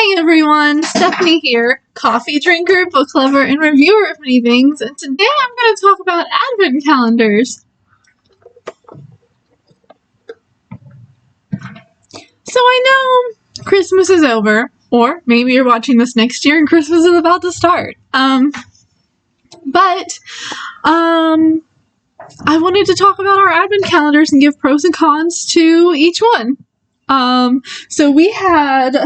Hey everyone, Stephanie here, coffee drinker, book lover, and reviewer of many things, and today I'm going to talk about advent calendars. So I know Christmas is over, or maybe you're watching this next year and Christmas is about to start. But I wanted to talk about our advent calendars and give pros and cons to each one. So we had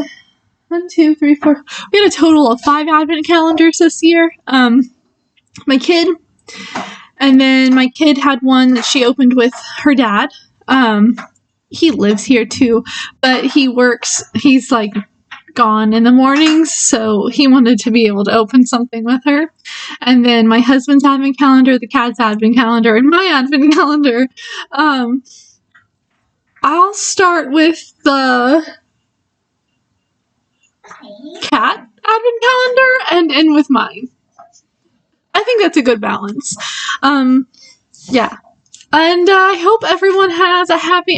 1, 2, 3, 4. We had a total of 5 advent calendars this year. My kid, and then my kid had one that she opened with her dad. He lives here too, but he's like gone in the mornings, so he wanted to be able to open something with her. And then my husband's advent calendar, the cat's advent calendar, and my advent calendar. I'll start with the cat advent calendar and end with mine. I think that's a good balance. Yeah. And I hope everyone has had a happy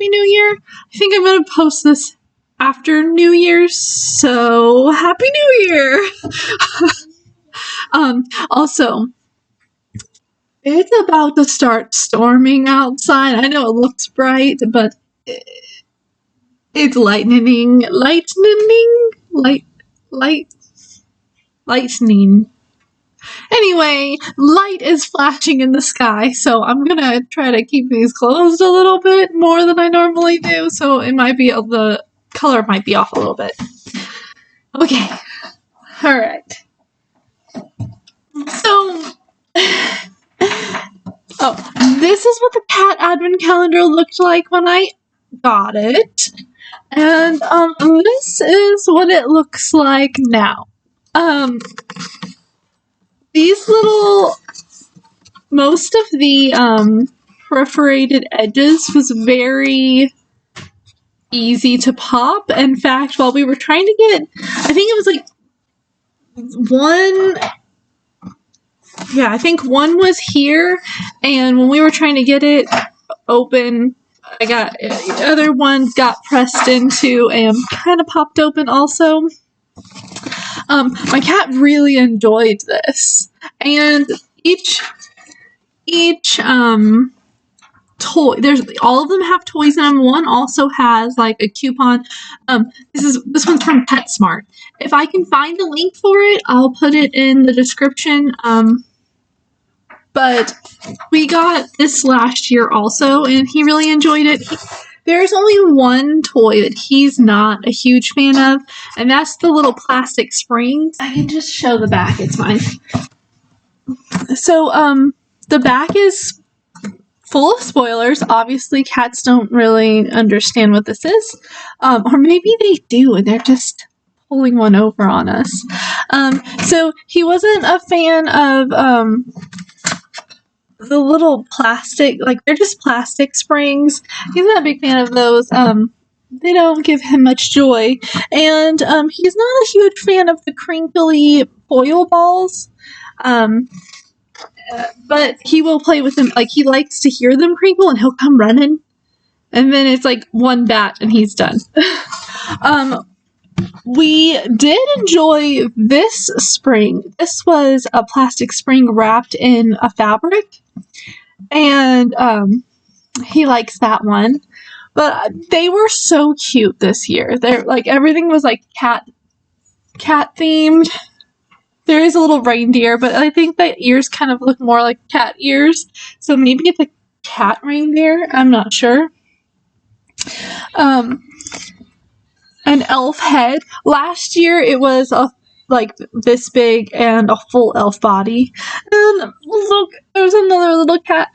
New Year. I think I'm going to post this after New Year's, so Happy New Year! Also, it's about to start storming outside. I know it looks bright, but it's lightning. Anyway, light is flashing in the sky, so I'm gonna try to keep these closed a little bit more than I normally do, so it might be, the color might be off a little bit. Okay. Alright. So, this is what the cat advent calendar looked like when I got it. And, this is what it looks like now. These most of the, perforated edges was very easy to pop. In fact, while we were trying to get, I think it was like I think one was here, and when we were trying to get it open, the other one got pressed into and kind of popped open also. My cat really enjoyed this, and each toy, all of them have toys in them. One also has like a coupon. This one's from PetSmart. If I can find a link for it, I'll put it in the description. But we got this last year also, and he really enjoyed it. There's only one toy that he's not a huge fan of, and that's the little plastic springs. I can just show the back. It's mine. So, the back is full of spoilers. Obviously, cats don't really understand what this is. Or maybe they do, and they're just pulling one over on us. So, he wasn't a fan of, the little plastic, they're just plastic springs. He's not a big fan of those. They don't give him much joy. And he's not a huge fan of the crinkly foil balls. But he will play with them. He likes to hear them crinkle, and he'll come running. And then it's like one bat, and he's done. We did enjoy this spring. This was a plastic spring wrapped in a fabric. And he likes that one. But they were so cute this year. They're everything was cat themed. There is a little reindeer, but I think the ears kind of look more like cat ears. So maybe it's a cat reindeer. I'm not sure. An elf head. Last year it was this big and a full elf body. And look, there's another little cat.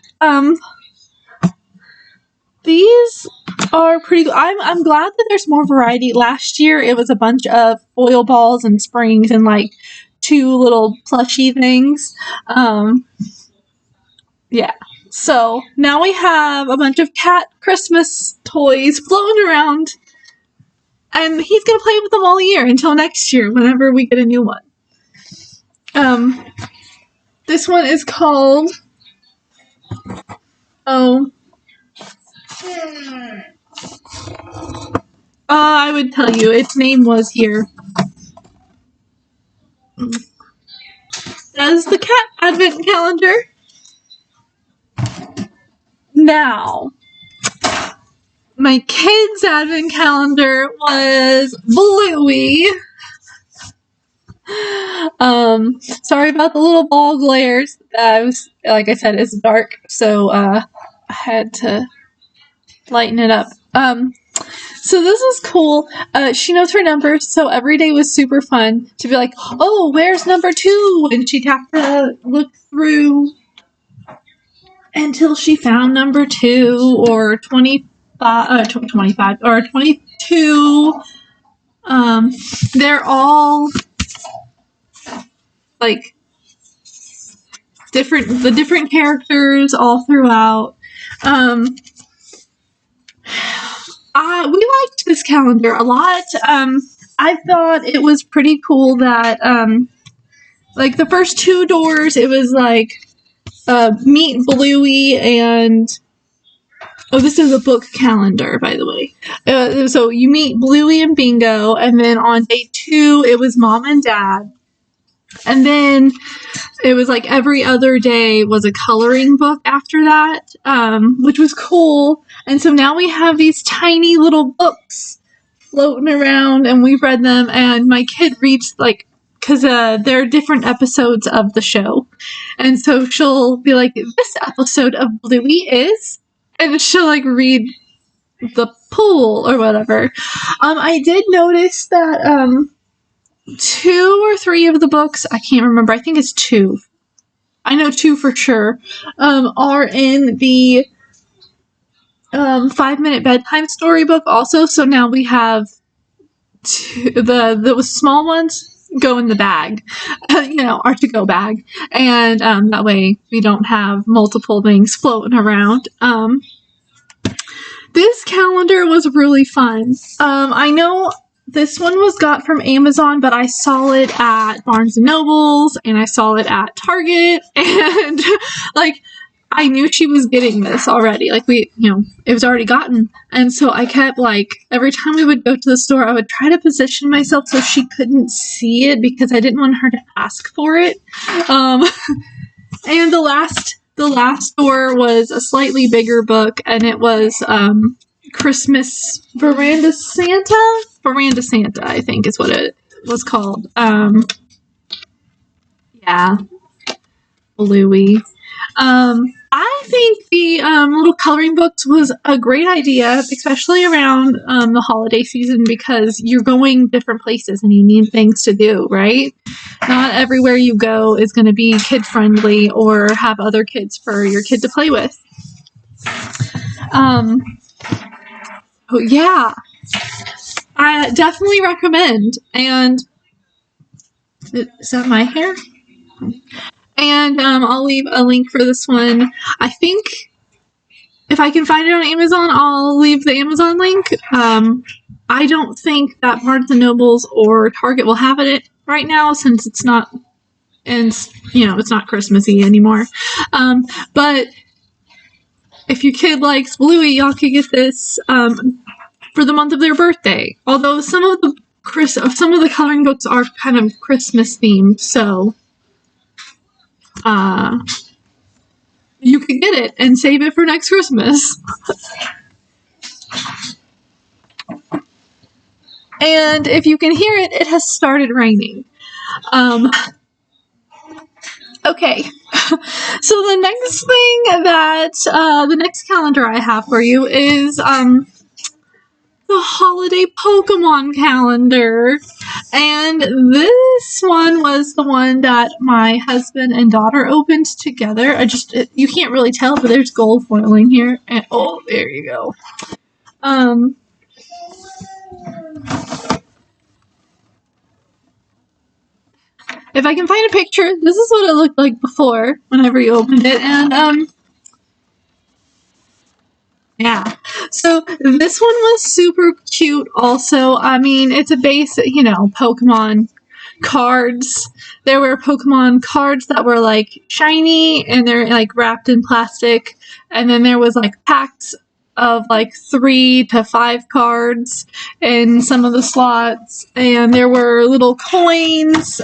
These are pretty good. I'm glad that there's more variety. Last year it was a bunch of foil balls and springs and 2 little plushy things. Yeah. So now we have a bunch of cat Christmas toys floating around. And he's going to play with them all year until next year, whenever we get a new one. This one is called... I would tell you, its name was here. That is the cat advent calendar. Now, my kids' advent calendar was Bluey. Sorry about the little ball glares. Like I said, it's dark, so I had to lighten it up. So this was cool. She knows her numbers, so every day was super fun to be like, oh, where's number 2? And she'd have to look through until she found number 2 or 25 or 22. They're all like the different characters all throughout. We liked this calendar a lot. I thought it was pretty cool that like the first 2 doors, it was like meet Bluey and this is a book calendar, by the way. So you meet Bluey and Bingo, and then on day 2 it was Mom and Dad. And then it was like every other day was a coloring book after that, which was cool. And so now we have these tiny little books floating around, and we've read them, and my kid reads, like, because there are different episodes of the show. And so she'll be like, this episode of Bluey is, and she'll, like, read the pool or whatever. I did notice that 2 or 3 of the books, I can't remember, I think it's 2. I know 2 for sure, are in the 5-minute bedtime storybook also. So now we have the small ones go in the bag, our to-go bag, and that way we don't have multiple things floating around. This calendar was really fun. I know this one was got from Amazon, but I saw it at Barnes & Noble's, and I saw it at Target, and, like, I knew she was getting this already. Like, it was already gotten. And so I kept, like, every time we would go to the store, I would try to position myself so she couldn't see it because I didn't want her to ask for it. And the last store was a slightly bigger book, and it was, Christmas Veranda Santa, I think is what it was called. Yeah. Bluey. I think the little coloring books was a great idea, especially around the holiday season, because you're going different places and you need things to do, right? Not everywhere you go is going to be kid-friendly or have other kids for your kid to play with. Oh, yeah. I definitely recommend. And is that my hair? And I'll leave a link for this one. I think if I can find it on Amazon, I'll leave the Amazon link. I don't think that Barnes & Noble's or Target will have it right now since it's not, and it's not Christmassy anymore. But if your kid likes Bluey, y'all could get this for the month of their birthday. Although some of the coloring books are kind of Christmas themed, so you could get it and save it for next Christmas. And if you can hear it, it has started raining. Okay, so the next thing that, the next calendar I have for you is, the holiday Pokemon calendar. And this one was the one that my husband and daughter opened together. You can't really tell, but there's gold foiling here. And, oh, there you go. If I can find a picture, this is what it looked like before, whenever you opened it, and, yeah. So, this one was super cute also. I mean, it's a base, Pokemon cards. There were Pokemon cards that were, like, shiny, and they're, like, wrapped in plastic, and then there was, like, packs of like 3 to 5 cards in some of the slots, and there were little coins,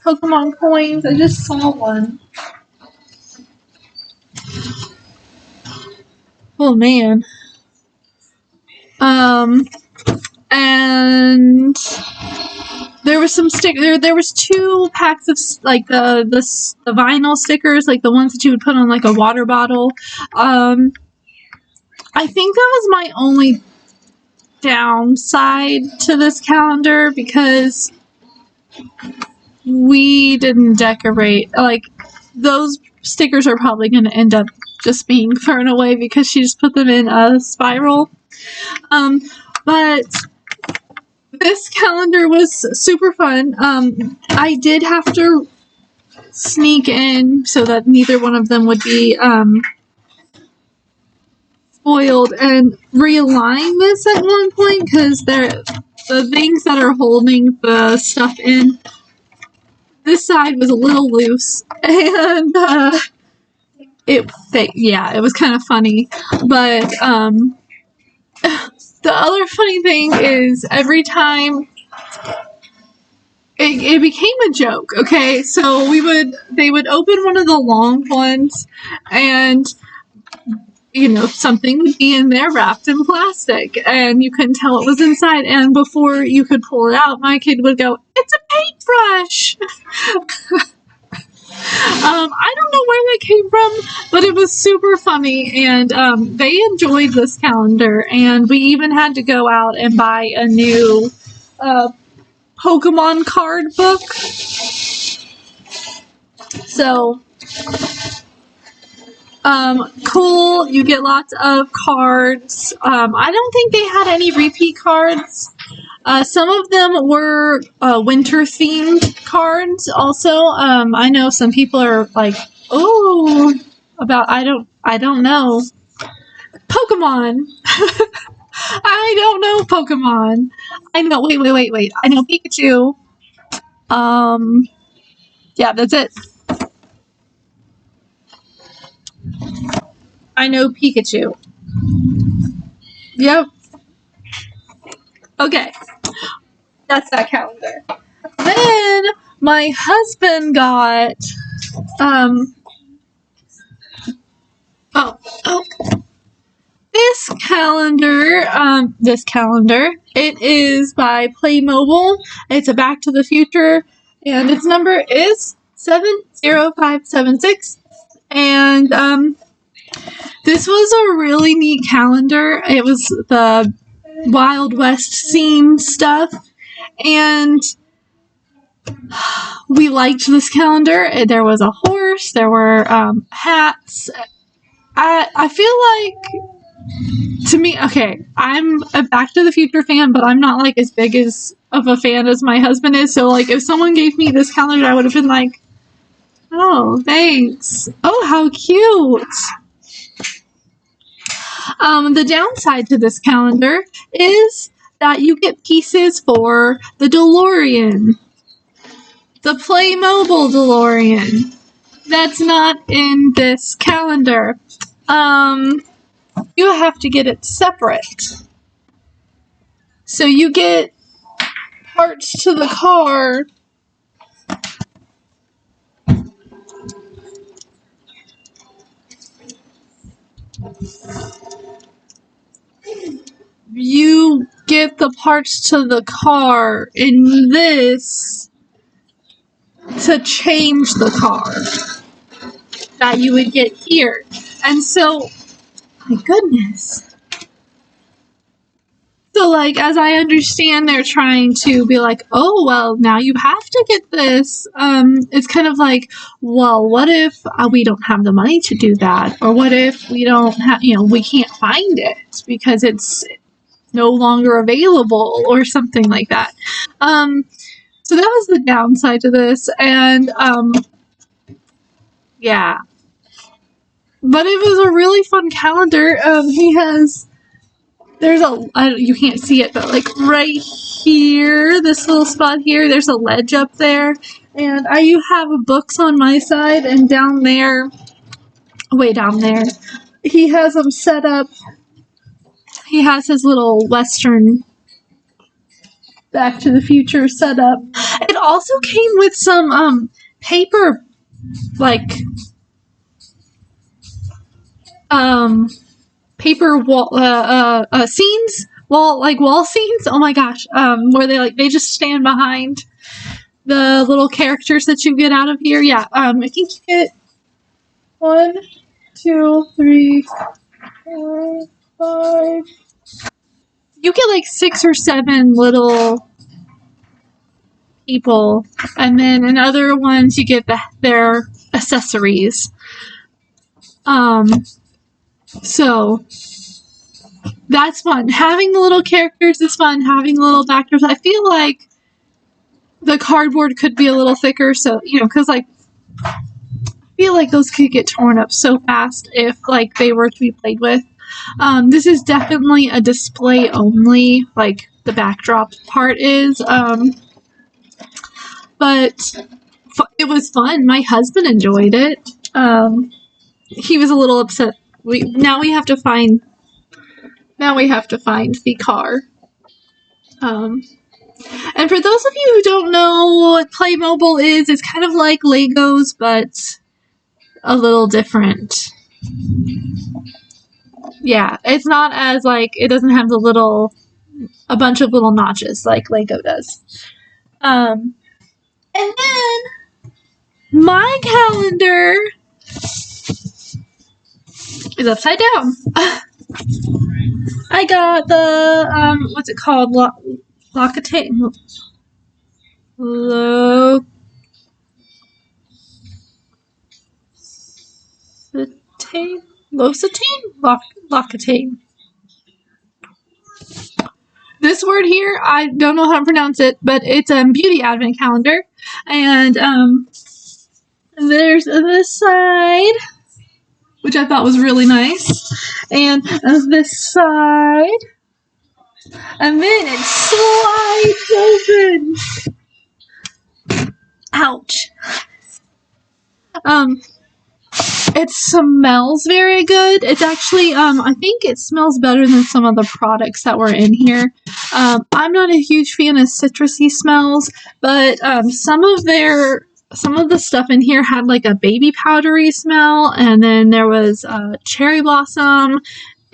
Pokemon coins. I just saw one. Oh man. And there was some there was 2 packs of like the vinyl stickers, like the ones that you would put on like a water bottle. I think that was my only downside to this calendar, because we didn't decorate. Like, those stickers are probably going to end up just being thrown away because she just put them in a spiral. But this calendar was super fun. I did have to sneak in so that neither one of them would be spoiled, and realign this at one point, because the things that are holding the stuff in, this side was a little loose, and it was kind of funny. But the other funny thing is, every time it became a joke. Okay, so they would open one of the long ones, and something would be in there wrapped in plastic, and you couldn't tell what was inside. And before you could pull it out, my kid would go, "It's a paintbrush!" I don't know where that came from, but it was super funny, and they enjoyed this calendar, and we even had to go out and buy a new Pokemon card book. So, cool, you get lots of cards. I don't think they had any repeat cards. Some of them were winter themed cards also. I know some people are like, oh, about I don't know Pokemon. I don't know Pokemon. I know wait. I know Pikachu. Yeah, that's it. I know Pikachu. Yep. Okay. That's that calendar. Then my husband got this calendar. It is by Playmobil. It's a Back to the Future, and its number is 70576. And this was a really neat calendar. It was the Wild West themed stuff, and we liked this calendar. There was a horse, there were hats. I feel like, to me, okay, I'm a Back to the Future fan, but I'm not like as big of a fan as my husband is. So like, if someone gave me this calendar, I would have been like, oh, thanks. Oh, how cute. The downside to this calendar is that you get pieces for the DeLorean. The Playmobil DeLorean. That's not in this calendar. You have to get it separate. So you get parts to the car. You get the parts to the car in this to change the car that you would get here. And so, my goodness. So, like, as I understand, they're trying to be like, oh, well, now you have to get this. It's kind of like, well, what if we don't have the money to do that? Or what if we don't have, we can't find it because it's no longer available or something like that. So that was the downside to this. And, yeah. But it was a really fun calendar. You can't see it, but like right here, this little spot here, there's a ledge up there. And you have books on my side, and down there, way down there, he has them set up he has his little Western Back to the Future setup. It also came with some paper, like paper wall scenes, wall scenes. Oh my gosh, where they just stand behind the little characters that you get out of here. Yeah, I think you get 1, 2, 3, 4, 5. You get like 6 or 7 little people, and then in other ones you get their accessories. So that's fun. Having the little characters is fun. Having the little backdrops. I feel like the cardboard could be a little thicker, so because I feel like those could get torn up so fast if they were to be played with. This is definitely a display only, like the backdrop part is. But it was fun. My husband enjoyed it. He was a little upset. Now we have to find the car. And for those of you who don't know what Playmobil is, it's kind of like Legos, but a little different. Yeah, it's not as it doesn't have a bunch of little notches like Lego does. And then my calendar is upside down. I got the what's it called? L'Occitane. L'Occitane. This word here, I don't know how to pronounce it, but it's a beauty advent calendar, and there's this side, which I thought was really nice, and this side, and then it slides open. Ouch. It smells very good. It's actually, I think it smells better than some of the products that were in here. I'm not a huge fan of citrusy smells, but some of the stuff in here had a baby powdery smell, and then there was cherry blossom,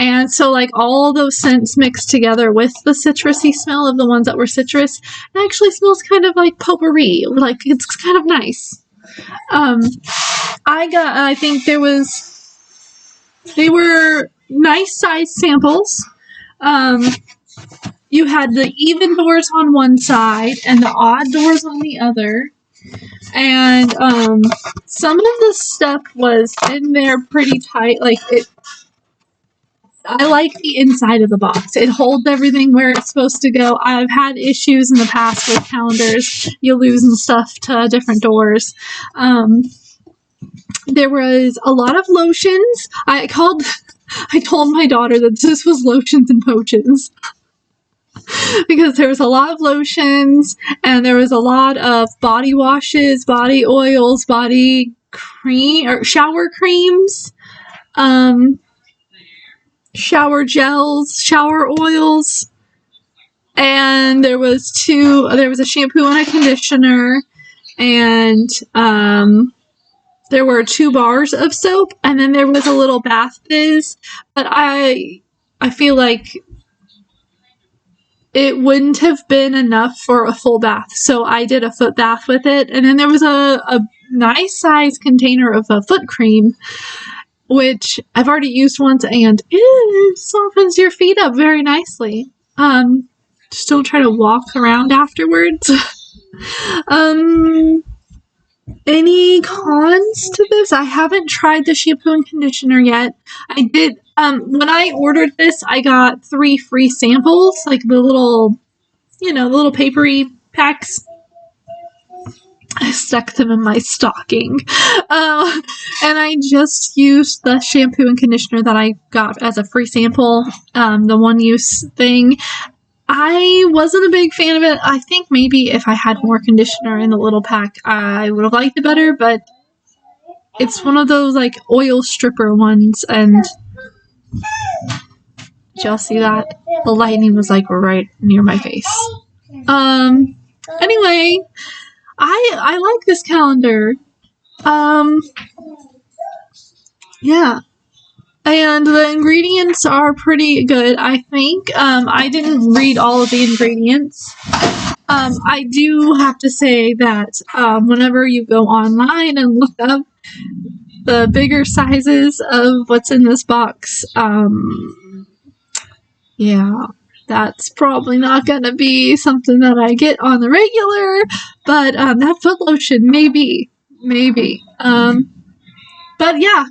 and so all those scents mixed together with the citrusy smell of the ones that were citrus, it actually smells kind of like potpourri. It's kind of nice. I think they were nice size samples. You had the even doors on one side and the odd doors on the other. And, some of the stuff was in there pretty tight. I like the inside of the box. It holds everything where it's supposed to go. I've had issues in the past with calendars. You losing stuff to different doors. There was a lot of lotions. I told my daughter that this was lotions and potions. Because there was a lot of lotions, and there was a lot of body washes, body oils, body cream, or shower creams, shower gels, shower oils, and there was a shampoo and a conditioner, and there were 2 bars of soap, and then there was a little bath fizz, but I feel like it wouldn't have been enough for a full bath, so I did a foot bath with it, and then there was a nice size container of a foot cream, which I've already used once, and it softens your feet up very nicely. Just don't try to walk around afterwards. Any cons to this? I haven't tried the shampoo and conditioner yet. I did, when I ordered this, I got 3 free samples, the little papery packs. I stuck them in my stocking. And I just used the shampoo and conditioner that I got as a free sample, the one-use thing. I wasn't a big fan of it. I think maybe if I had more conditioner in the little pack, I would have liked it better, but it's one of those, oil stripper ones, and Did y'all see that? The lightning was like right near my face. Anyway, I like this calendar. Yeah. And the ingredients are pretty good, I think. I didn't read all of the ingredients. I do have to say that whenever you go online and look up the bigger sizes of what's in this box, yeah, that's probably not going to be something that I get on the regular, but that foot lotion, maybe. But yeah,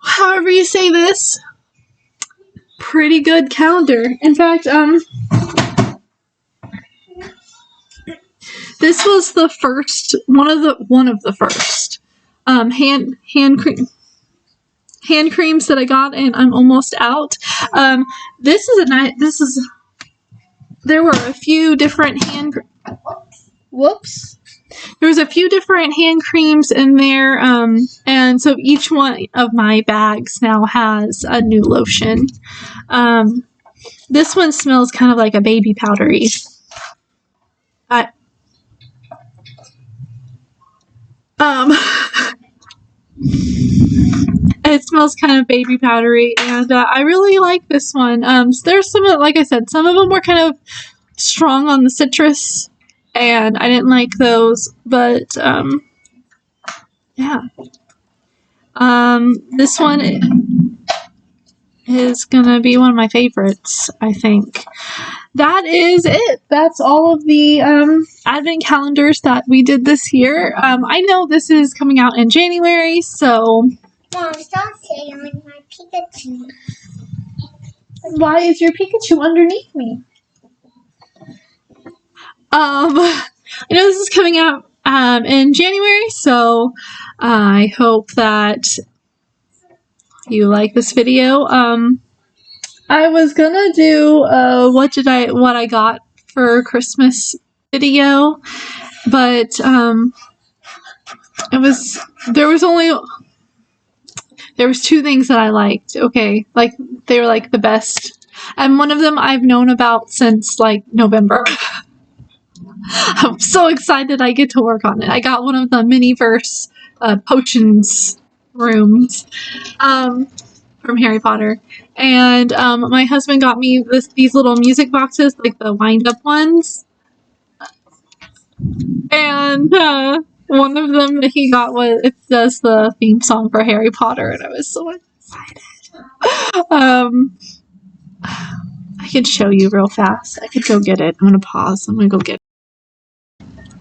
however you say this, pretty good calendar. In fact, this was the first one of the first hand creams that I got, and I'm almost out. There were a few different there was a few different hand creams in there, and so each one of my bags now has a new lotion. This one smells kind of like a baby powdery. It smells kind of baby powdery, and I really like this one. There's some, like I said, some of them were kind of strong on the citrus, and I didn't like those, but yeah. This one is gonna be one of my favorites, I think. That is it. That's all of the advent calendars that we did this year. I know this is coming out in January, so... Mom, stop saying my Pikachu. Why is your Pikachu underneath me? I know this is coming out in January, so I hope that you like this video. I was gonna do what I got for Christmas video, but there was two things that I liked. Okay, like they were like the best, and one of them I've known about since like November. I'm so excited I get to work on it. I got one of the Miniverse potions rooms from Harry Potter, and my husband got me these little music boxes, like the wind-up ones, and one of them that he got it does the theme song for Harry Potter, and I was so excited. I could show you real fast. I could go get it. I'm gonna pause. I'm gonna go get it.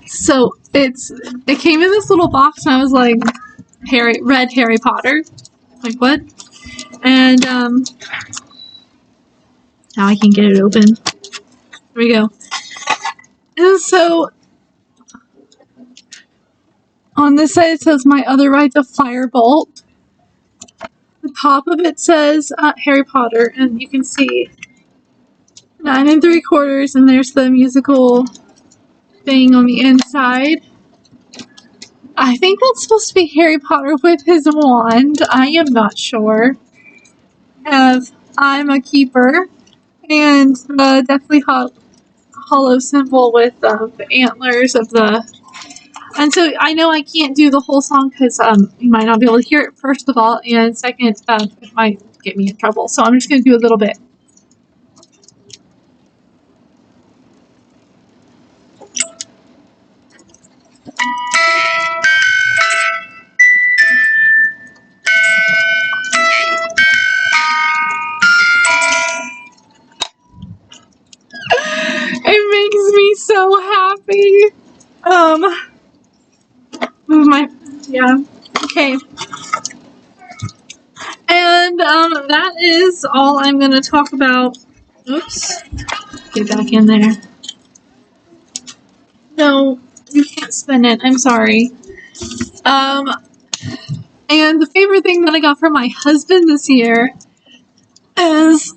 So it came in this little box, and I was like, red Harry Potter. Like, what? And now I can get it open. There we go. And so on this side it says My Other Ride's a Firebolt. The top of it says Harry Potter, and you can see 9 3/4, and there's the musical thing on the inside. I think that's supposed to be Harry Potter with his wand. I am not sure. I'm a keeper, and the Deathly Hollow symbol with the antlers of the... And so I know I can't do the whole song because you might not be able to hear it, first of all, and second, it might get me in trouble. So I'm just going to do a little bit. It makes me so happy. Yeah, okay. And that is all I'm going to talk about. Oops. Get back in there. No, you can't spin it. I'm sorry. And the favorite thing that I got from my husband this year is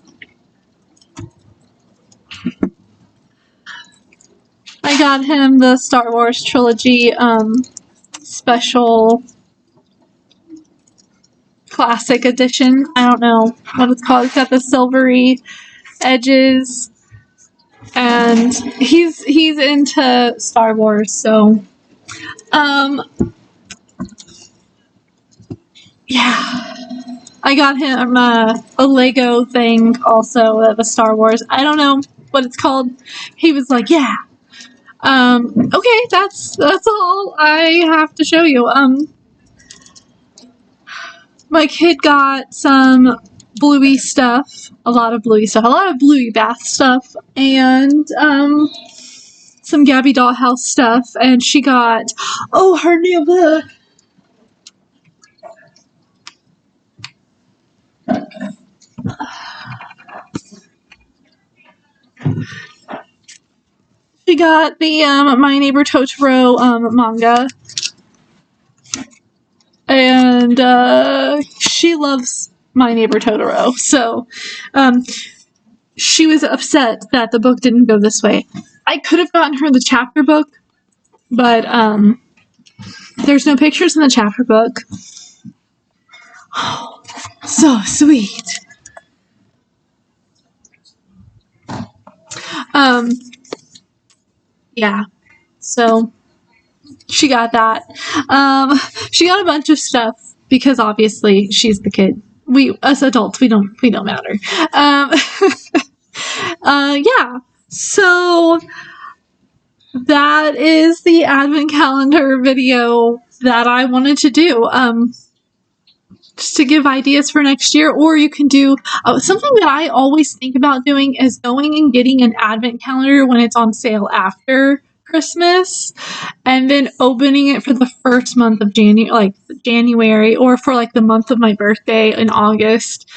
I got him the Star Wars trilogy special classic edition. I don't know what it's called. It's got the silvery edges, and he's into Star Wars, so yeah. I got him a Lego thing also of a Star Wars. I don't know what it's called. He was like, yeah. Okay, that's all I have to show you. My kid got some Bluey stuff, a lot of Bluey Bath stuff, and some Gabby Dollhouse stuff, and she got her new book. She got the My Neighbor Totoro manga, and she loves My Neighbor Totoro, so she was upset that the book didn't go this way. I could have gotten her the chapter book, but there's no pictures in the chapter book. Oh, so sweet. Yeah, so she got that. She got a bunch of stuff because obviously she's the kid. We, as adults, we don't matter. Yeah. So that is the advent calendar video that I wanted to do. Just to give ideas for next year, or you can do something that I always think about doing is going and getting an advent calendar when it's on sale after Christmas, and then opening it for the first month of January, or for like the month of my birthday in August,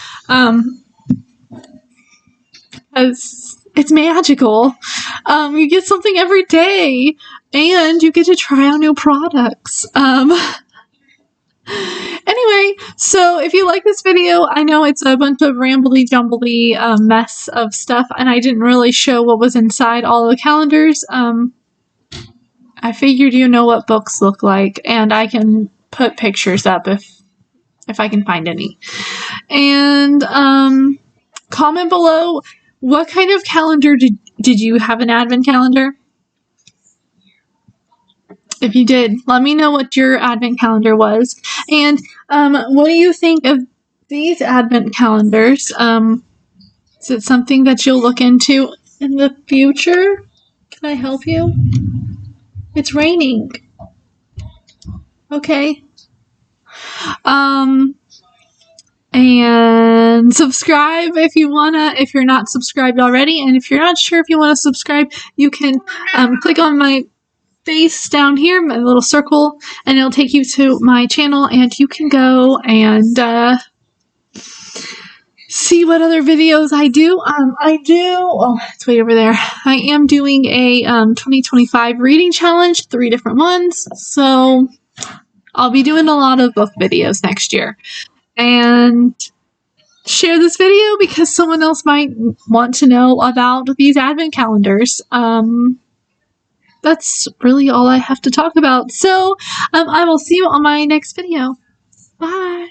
because it's magical. You get something every day, and you get to try out new products. Anyway, so if you like this video, I know it's a bunch of rambly jumbly mess of stuff, and I didn't really show what was inside all the calendars. I figured you know what books look like, and I can put pictures up if I can find any. And comment below, what kind of calendar did you have? An advent calendar? If you did, let me know what your advent calendar was. And what do you think of these advent calendars? Is it something that you'll look into in the future? Can I help you? It's raining. Okay. And subscribe if you wanna, if you're not subscribed already. And if you're not sure if you want to subscribe, you can click on my face down here, my little circle, and it'll take you to my channel, and you can go and see what other videos I do. It's way over there. I am doing a 2025 reading challenge, 3 different ones, so I'll be doing a lot of book videos next year. And share this video because someone else might want to know about these advent calendars. That's really all I have to talk about. So, I will see you on my next video. Bye!